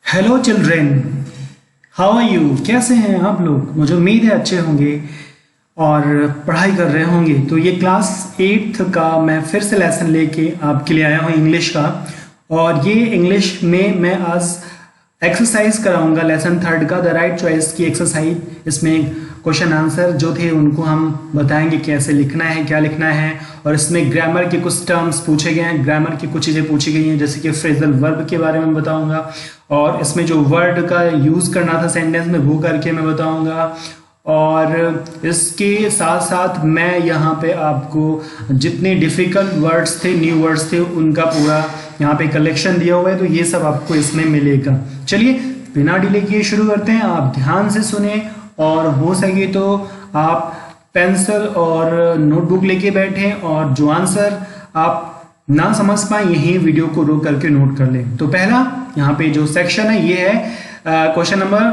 Hello children, how are you? कैसे हैं आप लोग? मुझे उम्मीद है अच्छे होंगे और पढ़ाई कर रहे होंगे। तो ये क्लास 8th का मैं फिर से लेसन लेके आपके लिए आया हूँ इंग्लिश का। और ये इंग्लिश में मैं आज एक्सरसाइज कराऊंगा लेसन 3rd का, द राइट चॉइस की एक्सरसाइज। इसमें क्वेश्चन आंसर जो थे उनको हम बताएंगे कैसे लिखना है, क्या लिखना है। और इसमें ग्रामर के कुछ टर्म्स पूछे गए हैं, ग्रामर की कुछ चीज़ें पूछी गई हैं, जैसे कि फ्रेजल वर्ब के बारे में बताऊंगा। और इसमें जो वर्ड का यूज़ करना था सेंटेंस में वो करके मैं बताऊंगा। और इसके साथ साथ मैं यहाँ पे आपको जितने डिफ़िकल्ट वर्ड्स थे, न्यू वर्ड्स थे, उनका पूरा यहाँ पे कलेक्शन दिया हुआ है, तो ये सब आपको इसमें मिलेगा। चलिए बिना डिले किए शुरू करते हैं। आप ध्यान से सुने और हो सके तो आप पेंसिल और नोटबुक लेके बैठें, और जो आंसर आप ना समझ पाए यही वीडियो को रोक करके नोट कर लें। तो पहला यहाँ पे जो सेक्शन है ये है question number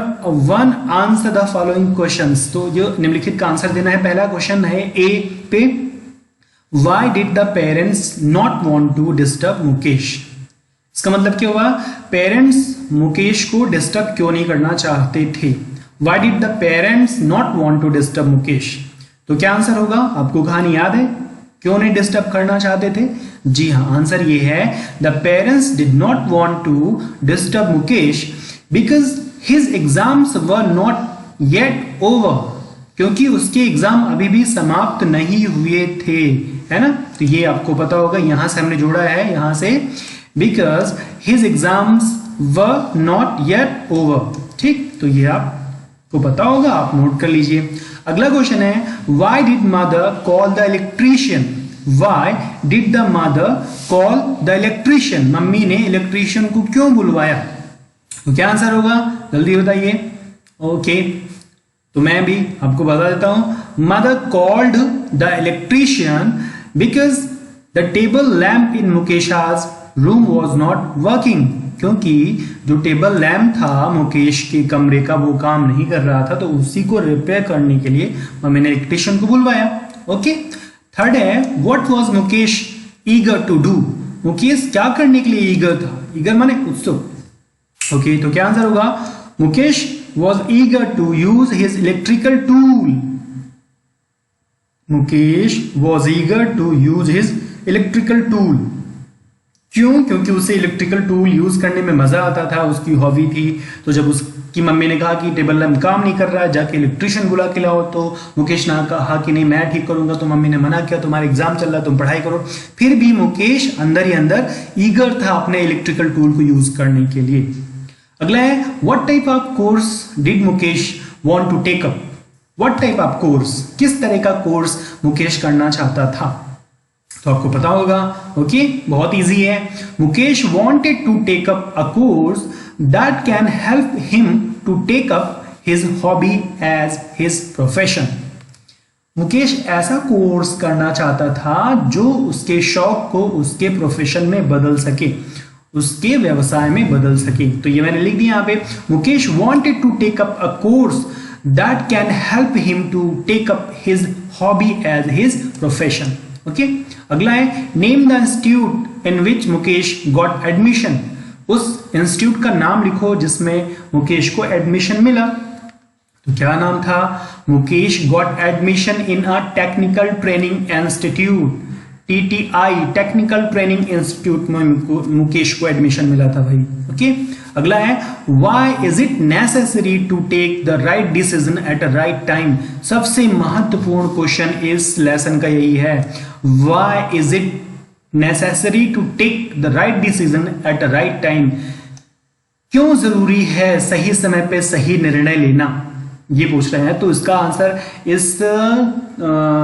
1, answer the following questions. तो जो निम्नलिखित का आंसर देना है। पहला क्वेश्चन है ए पे, why did the parents not want to disturb Mukesh. इसका मतलब क्या हुआ? पेरेंट्स मुकेश को डिस्टर्ब क्यों नहीं करना चाहते थे? Why did the parents not want to disturb Mukesh. तो क्या आंसर होगा? आपको कहानी याद है क्यों नहीं डिस्टर्ब करना चाहते थे? जी हाँ, आंसर ये है the parents did not want to disturb Mukesh because his exams were not yet over. क्योंकि उसके एग्जाम अभी भी समाप्त नहीं हुए थे, है ना। तो ये आपको पता होगा, यहां से हमने जोड़ा है, यहां से because his exams were not yet over. ठीक, तो ये आपको पता होगा, आप नोट कर लीजिए। अगला क्वेश्चन है why did mother call the electrician. Why did the mother call the electrician. Mummy ने इलेक्ट्रीशियन को क्यों बुलवाया? तो क्या आंसर होगा? जल्दी बताइए। ओके, तो मैं भी आपको बता देता हूं। Mother called the electrician because the table lamp in Mukesh's room was not working. क्योंकि जो टेबल लैम्प था मुकेश के कमरे का वो काम नहीं कर रहा था, तो उसी को रिपेयर करने के लिए मम्मी ने इलेक्ट्रीशियन को बुलवाया। ओके, थर्ड है what was Mukesh eager to do. Mukesh क्या करने के लिए ईगर था? ईगर माने उत्सुक। ओके, तो क्या आंसर होगा? Mukesh was eager to use his electrical tool. Mukesh was eager to use his electrical tool. क्यों? क्योंकि उसे इलेक्ट्रिकल टूल यूज करने में मजा आता था, उसकी हॉबी थी। तो जब उसकी मम्मी ने कहा कि टेबल लैम्प काम नहीं कर रहा है, जाके इलेक्ट्रिशियन बुला के लाओ, तो मुकेश ने कहा कि नहीं मैं ठीक करूंगा। तो मम्मी ने मना किया, तुम्हारा एग्जाम चल रहा है, तुम पढ़ाई करो। फिर भी मुकेश अंदर ही अंदर ईगर था अपने इलेक्ट्रिकल टूल को यूज करने के लिए। अगला है what type of course did Mukesh want to take up. What type of course, किस तरह का कोर्स मुकेश करना चाहता था? तो आपको पता होगा। ओके, बहुत इजी है। Mukesh wanted to take up a course that can help him to take up his hobby as his profession. Mukesh ऐसा कोर्स करना चाहता था जो उसके शौक को उसके प्रोफेशन में बदल सके, उसके व्यवसाय में बदल सके। तो ये मैंने लिख दिया यहाँ पे, Mukesh wanted to take up a course that can help him to take up his hobby as his profession. Okay, अगला है name the institute in which Mukesh got admission. उस इंस्टीट्यूट का नाम लिखो जिसमें मुकेश को एडमिशन मिला। तो क्या नाम था? Mukesh got admission in a technical training institute, TTI, technical training institute में मुकेश को एडमिशन मिला था भाई। ओके, अगला है why is it necessary to take the right decision at a right time. सबसे महत्वपूर्ण क्वेश्चन इस लेसन का यही है, why is it necessary to take the right decision at a right time. क्यों जरूरी है सही समय पे सही निर्णय लेना, ये पूछ रहे हैं। तो इसका आंसर इस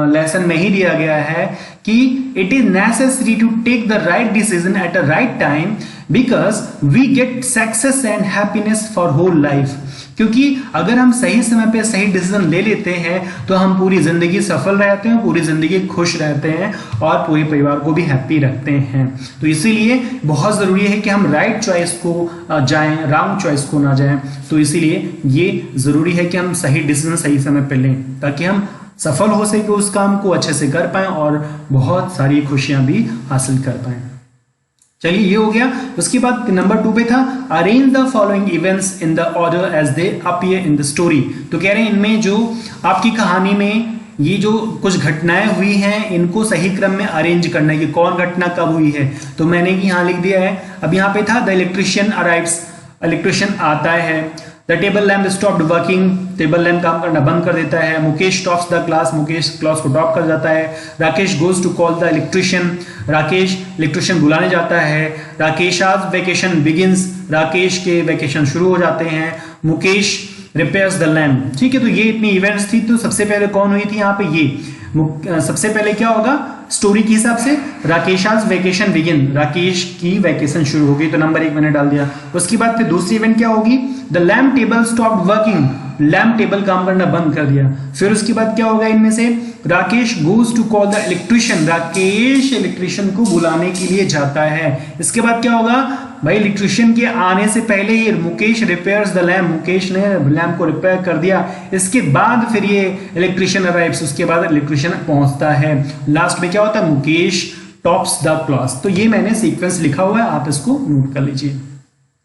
लेसन में ही दिया गया है कि it is necessary to take the right decision at a right time because we get success and happiness for whole life. क्योंकि अगर हम सही समय पे सही डिसीजन ले लेते हैं तो हम पूरी जिंदगी सफल रहते हैं, पूरी जिंदगी खुश रहते हैं और पूरे परिवार को भी हैप्पी रखते हैं। तो इसीलिए बहुत जरूरी है कि हम राइट चॉइस को जाएं, रॉन्ग चॉइस को ना जाएं। तो इसीलिए ये जरूरी है कि हम सही डिसीजन सही समय पे लें ताकि हम सफल हो सके, उस काम को अच्छे से कर पाएं और बहुत सारी खुशियां भी हासिल कर पाएं। चलिए ये हो गया। उसके बाद नंबर 2 पे था arrange the following events in the order as they appear in the story. तो कह रहे हैं इनमें जो आपकी कहानी में ये जो कुछ घटनाएं हुई हैं इनको सही क्रम में अरेंज करना है कि कौन घटना कब हुई है। तो मैंने यहाँ लिख दिया है। अब यहाँ पे था द इलेक्ट्रिशियन अराइव्स, इलेक्ट्रिशियन आता है। The table lamp stopped working, table lamp काम करना बंद कर देता है। Mukesh tops the class, Mukesh class को ड्रॉप कर जाता है। Rakesh goes to call the electrician, Rakesh electrician बुलाने जाता है। राकेश आज वेकेशन बिगिंस, राकेश के वेकेशन शुरू हो जाते हैं। Mukesh repairs the lamp. ठीक है, तो ये इतनी इवेंट्स थी। तो सबसे पहले कौन हुई थी यहाँ पे, ये सबसे पहले क्या होगा स्टोरी के हिसाब से, राकेशास वेकेशन बिगिन, राकेश की वेकेशन शुरू होगी, तो नंबर 1 मैंने डाल दिया। उसके बाद फिर दूसरी इवेंट क्या होगी, the lamp table stopped working, lamp table काम करना बंद कर दिया। फिर उसके बाद क्या होगा इनमें से, Rakesh goes to call the electrician, Rakesh electrician को बुलाने के लिए जाता है। इसके बाद क्या होगा भाई, इलेक्ट्रिशियन के आने से पहले ही Mukesh repairs the lamp, Mukesh ने लैम्प को रिपेयर कर दिया। इसके बाद फिर ये इलेक्ट्रिशियन अराइव्स, उसके बाद इलेक्ट्रिशियन पहुंचता है। लास्ट में क्या होता है, मुकेश टॉप्स द क्लास। तो ये मैंने सीक्वेंस लिखा हुआ है, आप इसको नोट कर लीजिए।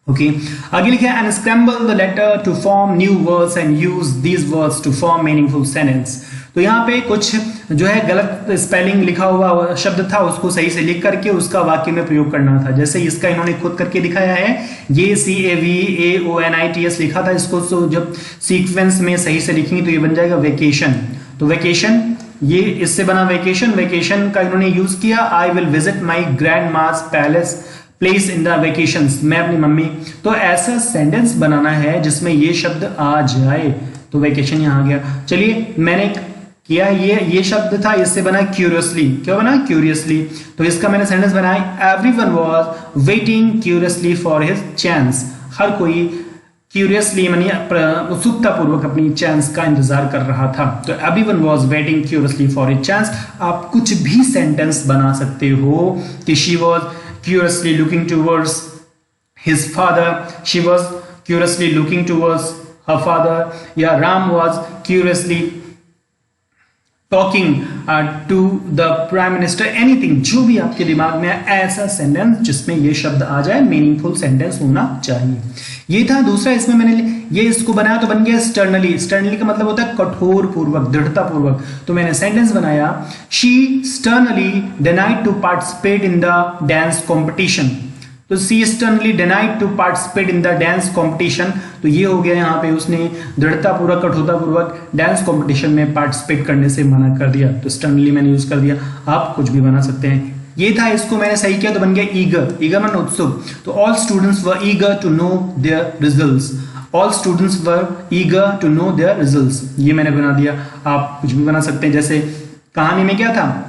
ओके, आगे लिखा है unscramble the letter to form new words and use these words to form meaningful sentence. तो यहाँ पे कुछ जो है गलत स्पेलिंग लिखा हुआ शब्द था, उसको सही से लिख करके उसका वाक्य में प्रयोग करना था। जैसे इसका इन्होंने खुद करके दिखाया है, ये CAVAONITS लिखा था, इसको तो जब सीक्वेंस में सही से लिखेंगे तो ये बन जाएगा वेकेशन। तो वेकेशन ये इससे बना वेकेशन, वेकेशन का इन्होंने यूज किया। I will visit my grand mass palace place in the vacations, मैं अपनी मम्मी। तो ऐसा सेंटेंस बनाना है जिसमें ये शब्द आ जाए, तो वेकेशन यहाँ आ गया। चलिए मैंने किया, ये शब्द था, इससे बना क्यूरियसली, क्या बना क्यूरियसली। तो इसका मैंने सेंटेंस बनाया, everyone was waiting curiously for his chance, हर कोई क्यूरियसली मानी उत्सुकता पूर्वक अपनी चांस का इंतजार कर रहा था। तो everyone was waiting curiously for his chance. आप कुछ भी सेंटेंस बना सकते हो कि she was curiously looking towards his father, she was curiously looking towards her father, या Ram was curiously talking to the prime minister, anything, जो भी आपके दिमाग में है ऐसा सेंटेंस जिसमें ये शब्द आ जाए, मीनिंगफुल सेंटेंस होना चाहिए। ये था दूसरा। इसमें मैंने ये इसको बनाया तो बन गया स्टर्नली। स्टर्नली का मतलब होता है कठोर पूर्वक, दृढ़ता पूर्वक। तो मैंने सेंटेंस बनाया, she sternly denied to participate in the dance competition. तो she sternly denied to participate in the dance competition. तो ये हो गया यहाँ पे उसने दृढ़ता पूर्वक, कठोरता पूर्वक डांस कॉम्पिटिशन में पार्टिसिपेट करने से मना कर दिया। तो स्टर्नली मैंने यूज कर दिया। आप कुछ भी बना सकते हैं। ये था, इसको मैंने सही किया तो बन गया ईगर। ईगर मन उत्सुक। तो all students were eager to know their results, all students were eager to know their results, ये मैंने बना दिया। आप कुछ भी बना सकते हैं। जैसे कहानी में क्या था,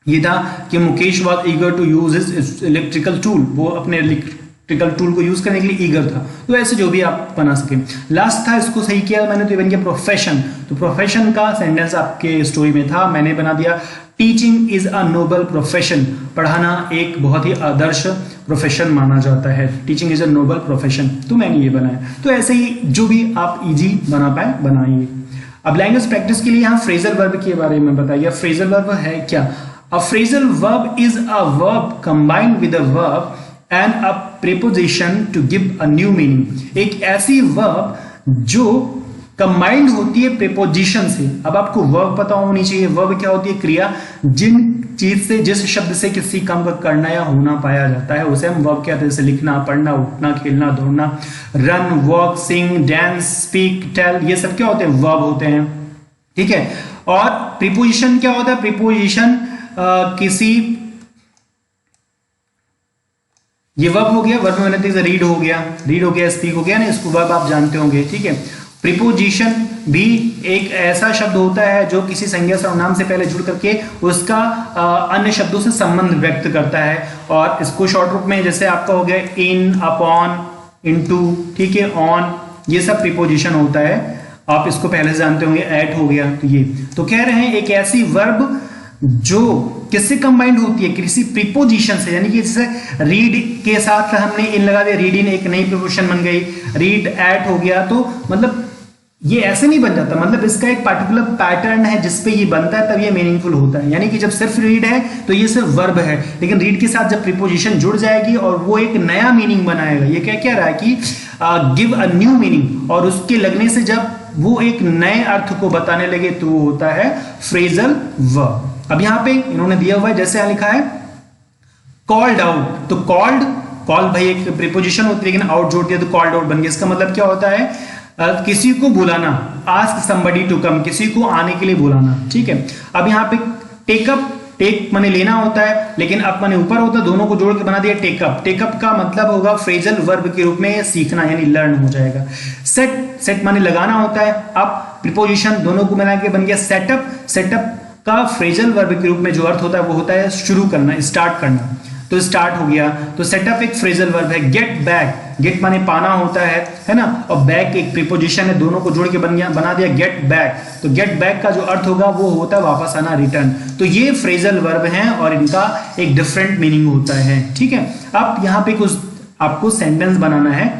ये था कि Mukesh was eager to use his electrical tool, वो अपने इलेक्ट्रिकल टूल को यूज करने के लिए ईगर था। तो ऐसे जो भी आप बना सके। लास्ट था, इसको सही किया मैंने तो ये बन गया प्रोफेशन। तो प्रोफेशन का सेंटेंस आपके स्टोरी में था, मैंने बना दिया teaching is a noble profession, पढ़ाना एक बहुत ही आदर्श प्रोफेशन माना जाता है। Teaching is a noble profession, तो मैंने ये बनाया। तो ऐसे ही जो भी आप इजी बना पाए बनाइए। अब लैंग्वेज प्रैक्टिस के लिए यहाँ फ्रेजल वर्ब के बारे में बताइए। फ्रेजल वर्ब है क्या? A phrasal verb is a verb combined with a verb and a preposition to give a new meaning। एक ऐसी verb जो कंबाइंड होती है प्रीपोजिशन से। अब आपको वर्ब पता होनी चाहिए। वर्ब क्या होती है? क्रिया, जिन चीज से, जिस शब्द से किसी काम का करना या होना पाया जाता है उसे हम वर्ब कहते हैं। जैसे लिखना, पढ़ना, उठना, खेलना, दौड़ना, रन, वॉक, सिंग, डांस, स्पीक, टेल, ये सब क्या होते हैं? वर्ब होते हैं। ठीक है। और प्रीपोजिशन क्या होता है? प्रीपोजिशन किसी, ये वर्ब हो गया। वर्ब में मैंने रीड हो गया, रीड हो गया, स्पीक हो गया ना, इसको वर्ब आप जानते होंगे। ठीक है। प्रीपोजिशन भी एक ऐसा शब्द होता है जो किसी संज्ञा सर्वनाम से पहले जुड़ करके उसका अन्य शब्दों से संबंध व्यक्त करता है। और इसको शॉर्ट रूप में जैसे आपका हो गया इन, अपॉन, इनटू, ठीक है, ऑन, ये सब प्रीपोजिशन होता है। आप इसको पहले से जानते होंगे। एट हो गया। तो ये तो कह रहे हैं एक ऐसी वर्ब जो किससे कंबाइंड होती है? किसी प्रीपोजिशन से। यानी कि जैसे रीड के साथ हमने इन लगा दिया, रीड इन एक नई प्रीपोजिशन बन गई, रीड एट हो गया। तो मतलब ये ऐसे नहीं बन जाता, मतलब इसका एक पार्टिकुलर पैटर्न है जिसपे ये बनता है, तब ये मीनिंगफुल होता है। यानी कि जब सिर्फ रीड है तो ये सिर्फ वर्ब है, लेकिन रीड के साथ जब प्रीपोजिशन जुड़ जाएगी और वो एक नया मीनिंग बनाएगा, ये क्या कह रहा है कि गिव अ न्यू मीनिंग, और उसके लगने से जब वो एक नए अर्थ को बताने लगे तो वो होता है फ्रेजल वर्ब। अब यहां पे इन्होंने दिया हुआ है, जैसे यहां लिखा है कॉल्ड आउट, तो कॉल्ड, कॉल भाई एक प्रीपोजिशन होती है, लेकिन आउट जोड़ दिया तो कॉल्ड आउट बन गया। इसका मतलब क्या होता है, किसी को बुलाना, आस्क समबडी टू कम, किसी को आने के लिए बुलाना, ठीक है। अब यहाँ पे टेकअप, टेक माने लेना होता है, लेकिन अप माने ऊपर होता है, दोनों को जोड़ के बना दिया टेकअप। टेकअप का मतलब होगा फ्रेजल वर्ब के रूप में सीखना, यानी लर्न हो जाएगा। सेट, सेट माने लगाना होता है, अप प्रीपोजिशन दोनों को मिला के बन गया सेटअप। सेटअप का फ्रेजल वर्ब के रूप में जो अर्थ होता है वो होता है शुरू करना, स्टार्ट करना, तो स्टार्ट हो गया। तो सेटअप एक फ्रेजल वर्ब है। गेट बैक, गेट माने पाना होता है ना, और बैक एक प्रीपोजिशन है, दोनों को जोड़ के बना दिया गेट बैक। तो गेट बैक का जो अर्थ होगा वो होता है वापस आना, रिटर्न। तो ये फ्रेजल वर्ब हैं और इनका एक डिफरेंट मीनिंग होता है, ठीक है। अब यहाँ पे कुछ आपको सेंटेंस बनाना है।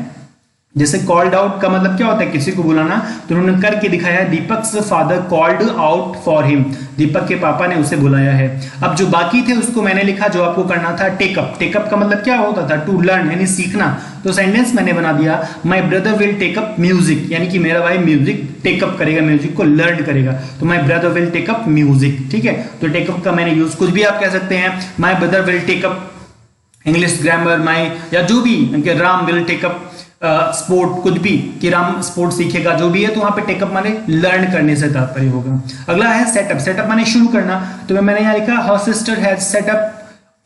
जैसे कॉल्ड आउट का मतलब क्या होता है, किसी को बुलाना, तो उन्होंने करके दिखाया है, Deepak's father called out for him, Deepak के पापा ने उसे बुलाया है। अब जो बाकी थे उसको मैंने लिखा, जो आपको करना था टेकअप। टेकअप का मतलब क्या होता था, टू लर्न, यानी सीखना। तो सेंटेंस मैंने बना दिया, माई ब्रदर विल टेकअप म्यूजिक, यानी कि मेरा भाई म्यूजिक टेकअप करेगा, म्यूजिक को लर्न करेगा। तो माई ब्रदर विल टेकअप म्यूजिक, ठीक है। तो टेकअप का मैंने यूज, कुछ भी आप कह सकते हैं, my brother will take up English grammar, my, या जो भी, राम विल टेकअप स्पोर्ट, कुछ भी कि राम स्पोर्ट सीखेगा, जो भी है। तो वहां पे टेकअप माने लर्न करने से तात्पर्य होगा। अगला है सेटअप, सेटअप माने शुरू करना। तो मैंने यहाँ लिखा her sister has setup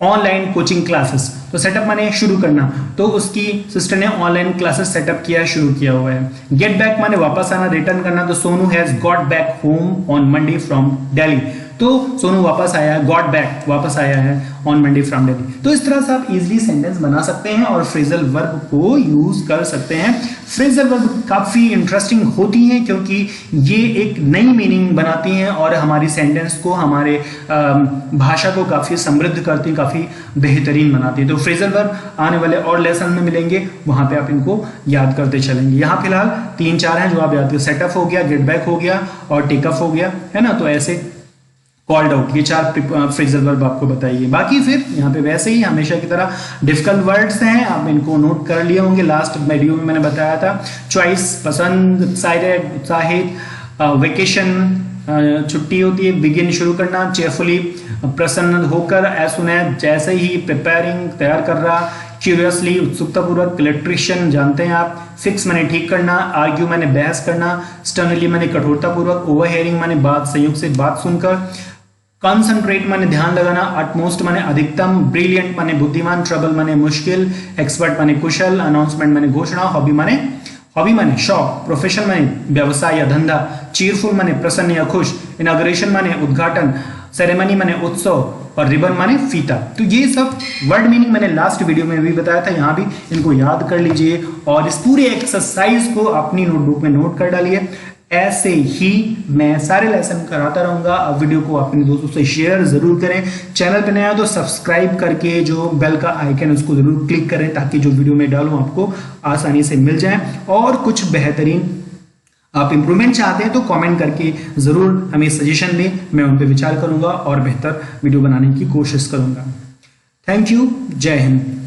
online coaching classes, तो सेटअप माने शुरू करना, तो उसकी सिस्टर ने ऑनलाइन क्लासेस सेटअप किया, शुरू किया हुआ है। गेट बैक माने वापस आना, रिटर्न करना, तो Sonu has got back home on Monday from Delhi, तो सोनू वापस आया है, गॉट बैक वापस आया है ऑन मंडे फ्रॉम दिल्ली। तो इस तरह से आप इजीली सेंटेंस बना सकते हैं और फ्रेजल वर्ब को यूज कर सकते हैं। फ्रेजल वर्ब काफी इंटरेस्टिंग होती हैं क्योंकि ये एक नई मीनिंग बनाती हैं और हमारी सेंटेंस को, हमारे भाषा को काफी समृद्ध करती हैं, काफी बेहतरीन बनाती है। तो फ्रेजल वर्ब आने वाले और लेसन में मिलेंगे, वहां पे आप इनको याद करते चलेंगे। यहाँ फिलहाल 3-4 हैं जो आप याद करें, सेटअप हो गया, गेट बैक हो गया और टेकअप हो गया, है ना। तो ऐसे कॉल्ड आउट, ये 4 फ्रेजल वर्ब आपको बताइए। बाकी फिर यहाँ पे वैसे ही हमेशा की तरह डिफिकल्ट वर्ड्स हैं, आप इनको नोट कर लिए होंगे। लास्ट वीडियो में मैंने बताया था चॉइस, पसंद, एक्साइटेड, उत्साहित, वेकेशन छुट्टी होती है, बिगिन शुरू करना, चेयरफुली प्रसन्न होकर, एज सुन एज जैसे ही, प्रिपेयरिंग तैयार कर रहा, क्यूरियसली उत्सुकतापूर्वक, इलेक्ट्रिशियन जानते हैं आप, फिक्स माने ठीक करना, आर्ग्यू माने बहस करना, स्टर्नली माने कठोरतापूर्वक, ओवर हियरिंग माने बात संयोग से बात सुनकर, कॉन्सेंट्रेट माने ध्यान लगाना, अटमोस्ट माने अधिकतम, ब्रिलियंट माने बुद्धिमान, ट्रबल माने मुश्किल, एक्सपर्ट माने कुशल, अनाउंसमेंट माने घोषणा, हॉबी माने शौक, प्रोफेशन माने व्यवसाय या धंधा, चीरफुल माने प्रसन्न या खुश, इनॉग्रेशन माने उद्घाटन, सेरेमनी माने उत्सव और रिबन माने फीता। तो ये सब वर्ड मीनिंग मैंने लास्ट वीडियो में भी बताया था, यहाँ भी इनको याद कर लीजिए और इस पूरे एक्सरसाइज को अपनी नोटबुक में नोट कर डालिए। ऐसे ही मैं सारे लेसन कराता रहूंगा। अब वीडियो को अपने दोस्तों से शेयर जरूर करें, चैनल पे नया तो सब्सक्राइब करके जो बेल का आइकन उसको जरूर क्लिक करें ताकि जो वीडियो में डालूं आपको आसानी से मिल जाए। और कुछ बेहतरीन आप इंप्रूवमेंट चाहते हैं तो कमेंट करके जरूर हमें सजेशन दें, मैं उन पर विचार करूंगा और बेहतर वीडियो बनाने की कोशिश करूंगा। थैंक यू, जय हिंद।